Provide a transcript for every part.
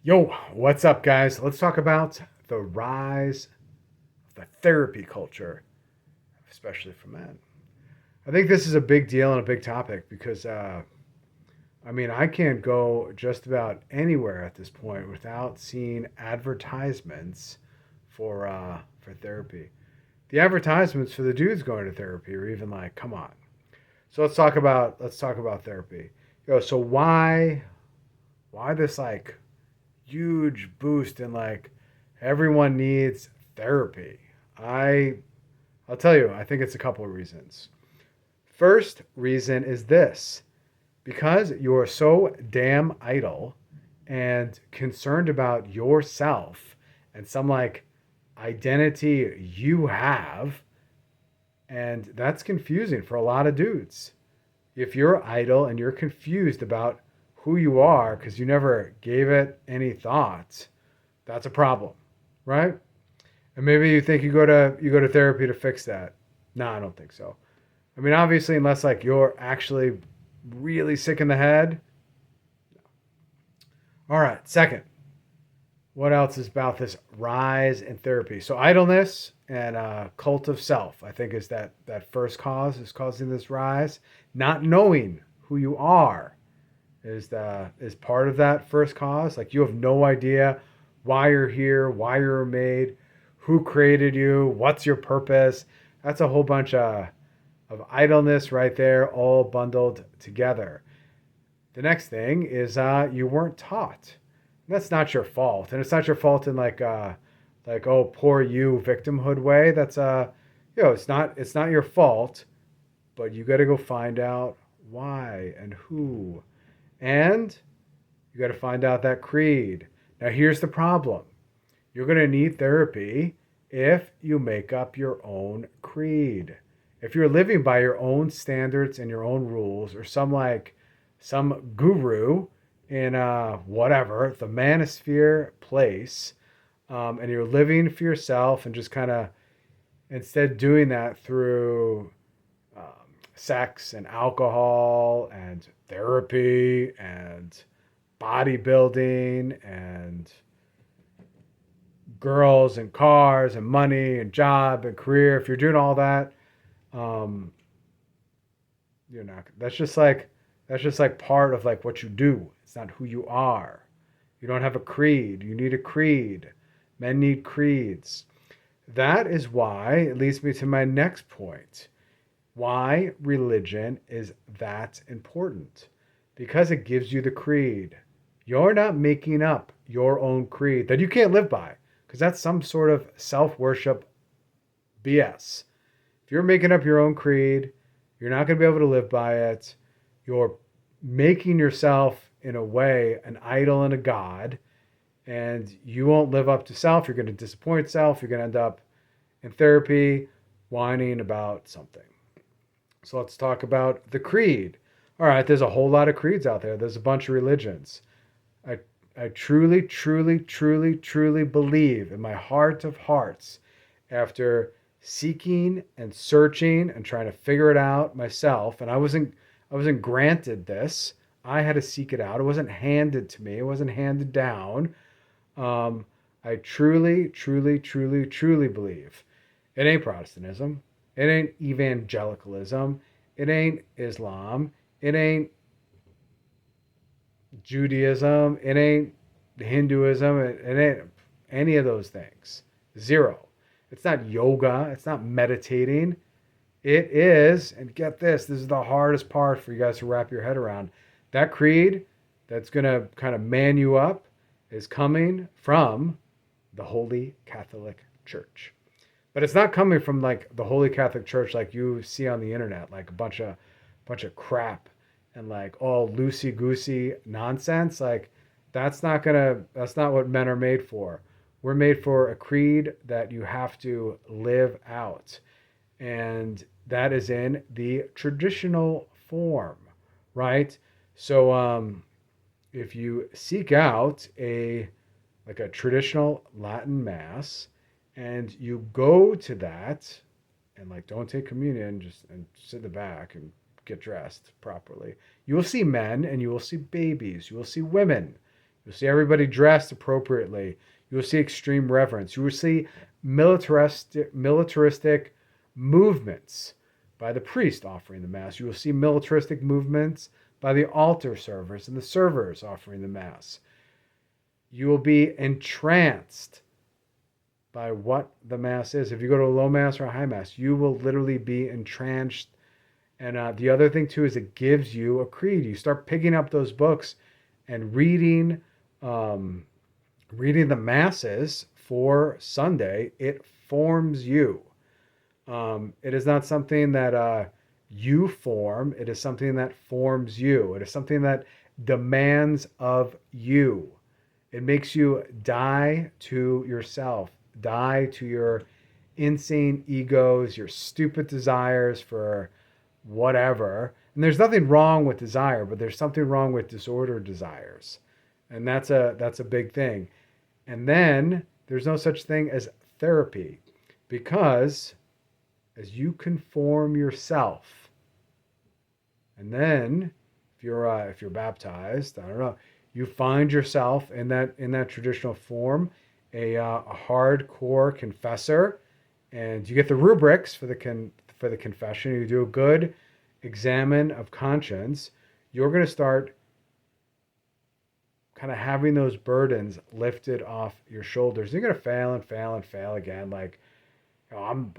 Yo, what's up, guys? Let's talk about the rise of the therapy culture, especially for men. I think this is a big deal and a big topic because, I can't go just about anywhere at this point without seeing advertisements for therapy. The advertisements for the dudes going to therapy are even like, come on. So let's talk about therapy. So why this like huge boost in like everyone needs therapy. I I'll tell you, I think it's a couple of reasons. First reason is this. Because you're so damn idle and concerned about yourself and some like identity you have, and that's confusing for a lot of dudes. If you're idle and you're confused about who you are because you never gave it any thought, that's a problem, right? And maybe you think you go to therapy to fix that. No, I don't think so. I mean, obviously, unless like you're actually really sick in the head. All right. Second, what else is about this rise in therapy? So idleness and cult of self, I think, is that first cause is causing this rise. Not knowing who you are is part of that first cause. Like you have no idea why you're here, why you're made, who created you, what's your purpose. That's a whole bunch of idleness right there, all bundled together. The next thing is you weren't taught. That's not your fault, and it's not your fault in like oh poor you victimhood way. That's it's not your fault, but you got to go find out why and who, and you got to find out that creed. Now here's the problem: you're going to need therapy if you make up your own creed. If you're living by your own standards and your own rules, or some guru in whatever the manosphere place, and you're living for yourself and just kind of instead doing that through sex and alcohol and therapy and bodybuilding and girls and cars and money and job and career. If you're doing all that, um, you're not. That's just like part of like what you do. It's not who you are. You don't have a creed. You need a creed. Men need creeds. That is why it leads me to my next point. Why religion is that important? Because it gives you the creed. You're not making up your own creed that you can't live by, because that's some sort of self worship BS. If you're making up your own creed, you're not going to be able to live by it. You're making yourself, in a way, an idol and a god, and you won't live up to self. You're going to disappoint self. You're going to end up in therapy whining about something. So let's talk about the creed. All right, there's a whole lot of creeds out there. There's a bunch of religions. I, I truly, truly, truly, truly believe in my heart of hearts, after seeking and searching and trying to figure it out myself, and I wasn't granted this. I had to seek it out. It wasn't handed to me. It wasn't handed down. Um, I truly, truly, truly, truly believe it ain't Protestantism. It ain't evangelicalism. It ain't Islam. It ain't Judaism. It ain't Hinduism. It ain't any of those things. Zero. It's not yoga. It's not meditating. It is, and get this is the hardest part for you guys to wrap your head around. That creed that's going to kind of man you up is coming from the Holy Catholic Church. But it's not coming from like the Holy Catholic Church like you see on the internet, like a bunch of crap and like all loosey goosey nonsense. Like that's not what men are made for. We're made for a creed that you have to live out. And that is in the traditional form, right? So if you seek out a traditional Latin mass and you go to that and like don't take communion, just and sit in the back and get dressed properly, you will see men and you will see babies, you will see women, You'll see everybody dressed appropriately. You will see extreme reverence. You will see militaristic movements by the priest offering the Mass. You will see militaristic movements by the altar servers and the servers offering the Mass. You will be entranced by what the Mass is. If you go to a low Mass or a high Mass, you will literally be entranced. And the other thing, too, is it gives you a creed. You start picking up those books and reading the Masses for Sunday. It forms you. It is not something that you form. It is something that forms you. It is something that demands of you. It makes you die to yourself, die to your insane egos, your stupid desires for whatever. And there's nothing wrong with desire, but there's something wrong with disordered desires. And that's a big thing. And then there's no such thing as therapy, because as you conform yourself, and then if you're baptized, I don't know, you find yourself in that traditional form, a hardcore confessor, and you get the rubrics for the confession. You do a good examine of conscience. You're going to start kind of having those burdens lifted off your shoulders. You're going to fail and fail and fail again. Like, you know,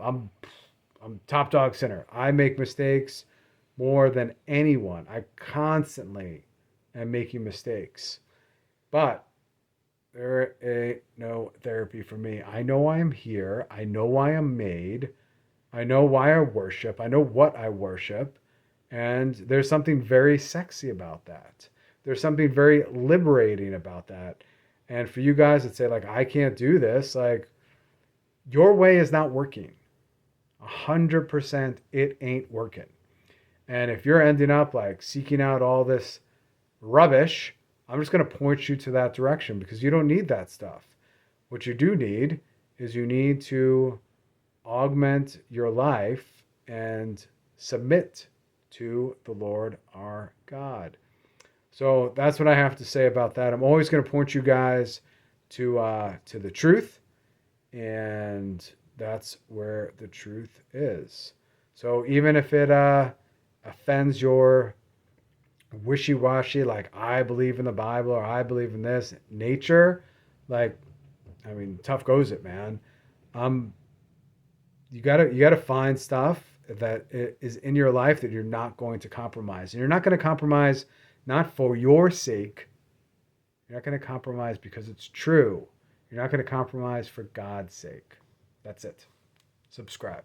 I'm top dog sinner. I make mistakes more than anyone. I constantly am making mistakes. But there ain't no therapy for me. I know I am here. I know why I'm made. I know why I worship. I know what I worship. And there's something very sexy about that. There's something very liberating about that. And for you guys that say, like, I can't do this, like, your way is not working. 100% it ain't working. And if you're ending up like seeking out all this rubbish, I'm just going to point you to that direction, because you don't need that stuff. What you do need is you need to augment your life and submit to the Lord our God. So that's what I have to say about that. I'm always going to point you guys to the truth, and that's where the truth is. So even if it offends your wishy-washy, like, I believe in the Bible or I believe in this nature, like, I mean, tough goes it, man. You gotta find stuff that is in your life that you're not going to compromise. And you're not going to compromise not for your sake. You're not going to compromise because it's true. You're not going to compromise for God's sake. That's it. Subscribe.